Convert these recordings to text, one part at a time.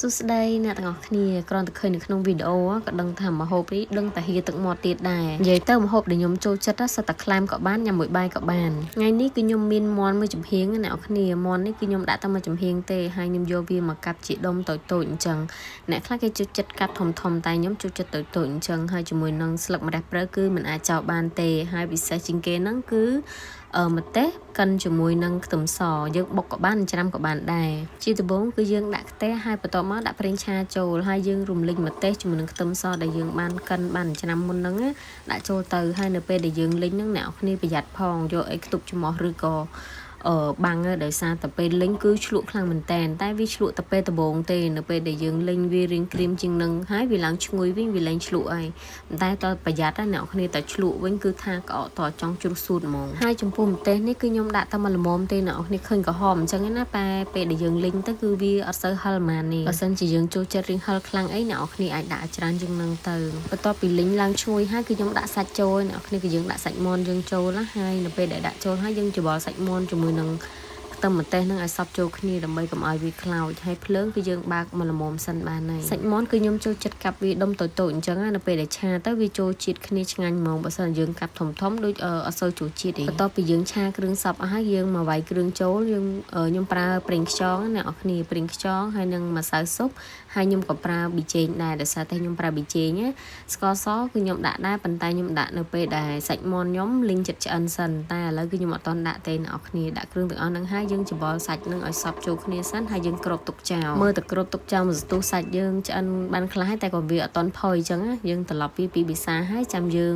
សួស្តីអ្នកទាំងអស់គ្នាគ្រាន់តែឃើញនៅក្នុងវីដេអូក៏ដឹងថាម្ហូបនេះដឹងតែហៀទឹកមាត់ទៀតដែរនិយាយទៅម្ហូបដែលខ្ញុំចូលចិត្តសិតតែក្លែមក៏បានញ៉ាំមួយបាយក៏បានថ្ងៃនេះគឺខ្ញុំមានមាន់មួយចំហៀងអ្នកទាំងអស់គ្នាមាន់នេះគឺខ្ញុំដាក់តែមួយចំហៀងទេហើយខ្ញុំយកវាមកកាត់ជាដុំតូចៗអញ្ចឹងអ្នកខ្លះគេចូលចិត្តកាត់ធំៗតែខ្ញុំចូលចិត្តតូចៗអញ្ចឹងហើយជាមួយនឹងស្លឹកម្រះព្រៅគឺមិនអាចចោលបានទេហើយពិសេសជាងគេហ្នឹងគឺម្ទេសកិនជាមួយនឹងខ្ទឹមសយើងបុកក៏បានច្រាំក៏បានដែរជាដំបូងគឺយើងដាក់ខ្ទះហើយបន្ទាប់មកដាក់ប្រេងឆាចូលហើយយើងរំលីងម្ទេសជាមួយនឹងខ្ទឹមសដែលយើងបានកិនបានច្រាំមុនហ្នឹងដាក់ចូលទៅហើយនៅពេលដែលយើងលីងហ្នឹងអ្នកនរគ្នាប្រយ័ត្នផងយកអីខ្ទប់ច្រមុះឬក៏បាំងដោយសារតែពេលលីងគឺឆ្លក់ខ្លាំងមែនតែវាឆ្លក់តែពេលដំបូងទេនៅពេលដែលយើងលីងវារៀងក្រៀមជាងនឹងហើយវាឡើងឈ្ងុយវិញវាឡើងឆ្លក់ហើយតែតើប្រយ័ត្នណាអ្នកគ្នាតែឆ្លក់វិញគឺថាក្អកតចង់ជ្រុះសួតហ្មងហើយចំពោះម្ទេសនេះគឺខ្ញុំដាក់តែមួយល្មមទេអ្នកគ្នាឃើញក្រហមអញ្ចឹងណាតែពេលដែលយើងលីងទៅគឺវាអត់សូវហឹលម៉ានទេបើសិនជាយើងចូលចិត្តរៀងហឹលខ្លាំងអីអ្នកគ្នាអាចដាក់ច្រើនជាងនឹងទៅបន្ទាប់ពីលីងឡើងឈ្ងុយហើយគឺខ្ញុំដាក់សាច់ចូលអ្នកគ្នាគឺយើងដាក់សាច់មាន់យើងចូលហើយនៅពេលដែលដាក់ចូលហើយយើងច្របល់សាច់មាន់ជាមួយនឹងខ្ទឹមម្ទេសនឹងឲ្យសព្វចូលគ្នាដើម្បីកុំឲ្យវាខ្លោចហើយភ្លើងគឺយើងបើកមកល្មមសិនបានហើយសាច់មាន់គឺខ្ញុំចូលចិត្តកាប់វាដុំតូចៗអញ្ចឹងនៅពេលដែលឆាទៅវាចូលជាតិគ្នាឆ្ងាញ់ហ្មងបើសិនយើងកាប់ធំដូចអត់សូវចូលជាតិទេបន្ទាប់ពីយើងឆាគ្រឿងសព្វអស់ហើយយើងមកវាយគ្រឿងចូលខ្ញុំប្រើប្រេងខ្យងអ្នកនរគ្នាប្រេងខ្យងហើយនឹងម្សៅស៊ុបហើយខ្ញុំក៏ប្រើប៊ីចេងដែរដោយសារតែខ្ញុំប្រើប៊ីចេងស្ករសគឺខ្ញុំដាក់ដែរប៉ុន្តែខ្ញុំដាក់នៅពេលដែលសាច់មាន់ខ្ញុំលីងចិត្តឆ្អិនសិនតែឥឡូវគឺខ្ញុំអត់ទាន់ដាក់ទេអ្នកនរគ្នាដាក់គ្រឿងទាំងអស់ហ្នឹងហើយយើងច្របល់សាច់នឹងឲ្យសព្វចូលគ្នាសិនហើយយើងគ្របទុកចោលមើលតែគ្របទុកចោលមួយសន្ទុះសាច់យើងឆ្អិនបានខ្លះតែក៏វាអត់ទាន់ផុយអញ្ចឹងយើងត្រឡប់វាពីពិសាហើយចាំយើង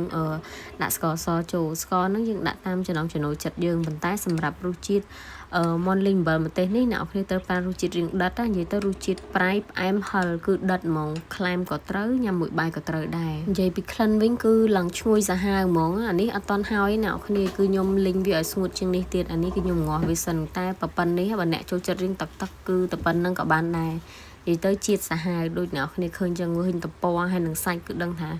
ដាក់ស្ករសចូលស្ករហ្នឹងយើងដាក់តាមចំណង់ចំណូលចិត្តយើងប៉ុន្តែសម្រាប់រសជាតិមាន់លីងអំបិលម្ទេសនេះអ្នកនរគ្នាត្រូវការរសជាតិរៀងដិតនិយាយទៅរសជាតិប្រៃផ្អែមហឹលគឺដិតហ្មងក្លែមក៏ត្រូវញ៉ាំមួយបាយក៏ត្រូវដែរនិយាយពីក្លិនវិញគឺឡើងឈ្ងុយសាហាវហ្មងអានេះអត់តន់ហើយអ្នកនរគ្នាគឺខ្ញុំលីងវាឲ្យស្ងួតជាងនេះទៀតអានេះគឺខ្ញុំងាស់វាសិនតែប៉ុណ្្នេះបើអ្នកចូលចិត្តរៀងទឹកគឺតែប៉ុណ្្នឹងក៏បានដែរនិយាយទៅជាតិសាហាវដូចអ្នកនរគ្នាឃើញចឹងឃើញតពណ៌ហើយនឹងសាច់គឺដឹងថា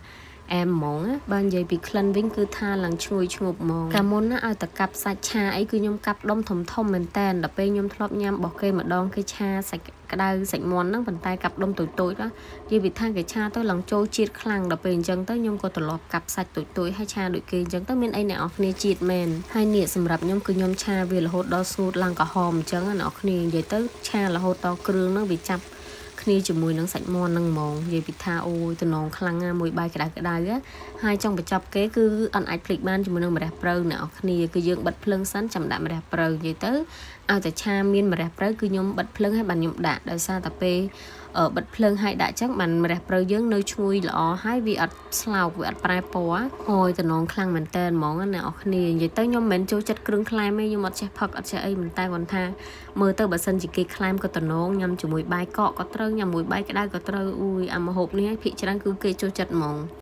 អែមហ្មងបើនិយាយពីក្លិនវិញគឺថាឡើងឈ្ងុយឈ្ងប់ហ្មងកាលមុនណាឲ្យតែកាប់សាច់ឆាអីគឺខ្ញុំកាប់ដុំធំមែនតែនដល់ពេលខ្ញុំធ្លាប់ញ៉ាំរបស់គេម្ដងគេឆាសាច់ក្តៅសាច់មាន់ហ្នឹងប៉ុន្តែកាប់ដុំតូចៗនិយាយពីថាគេឆាទៅឡើងចូលជាតិខ្លាំងដល់ពេលអញ្ចឹងទៅខ្ញុំក៏ត្រឡប់កាប់សាច់តូចៗហើយឆាដូចគេអញ្ចឹងទៅមានអីអ្នកនរគ្នាជាតិមែនហើយនេះសម្រាប់ខ្ញុំគឺខ្ញុំឆាវារហូតដល់ស្ងួតឡើងក្រហមអញ្ចឹងអ្នកនរគ្នានិយាយទៅឆារហូតដល់គ្រឿងហ្នឹងវាចាប់គ្នាជាមួយនឹងសាច់មាន់ហ្នឹងហ្មងនិយាយពីថាអូយតំណងខ្លាំងណាមួយបាយក្តៅហើយចង់បញ្ចប់គេគឺអត់អាចភ្លេចបានជាមួយនឹងម្រះព្រៅអ្នកនរគ្នាគឺយើងបិទភ្លើងសិនចាំដាក់ម្រះព្រៅនិយាយទៅឲ្យតែឆាមានម្រះព្រៅគឺខ្ញុំបិទភ្លើងឲ្យបានខ្ញុំដាក់ដោយសារតែពេលបិទភ្លើងឲ្យដាក់ចឹងបានម្រះព្រៅយើងនៅឈ្ងុយល្អហើយវាអត់ស្លោកវាអត់ប្រែពណ៌ហើយតំណងខ្លាំងមែនតើហ្មងអ្នកនរគ្នានិយាយទៅខ្ញុំមិនមែនចូលចិត្តគ្រឿងក្លែមទេខ្ញុំអត់ចេះផឹកអត់ចេះអីមិនតែគាត់ថាមើលទៅបើសិនជាគេក្លែមក៏តំណងញ៉ាំជាមួយបាយកកក៏ត្រូវញ៉ាំមួយបាយក្តៅក៏ត្រូវអ៊ូយអាម្ហូបនេះភាគច្រើនគឺគេចូលចិត្តហ្មង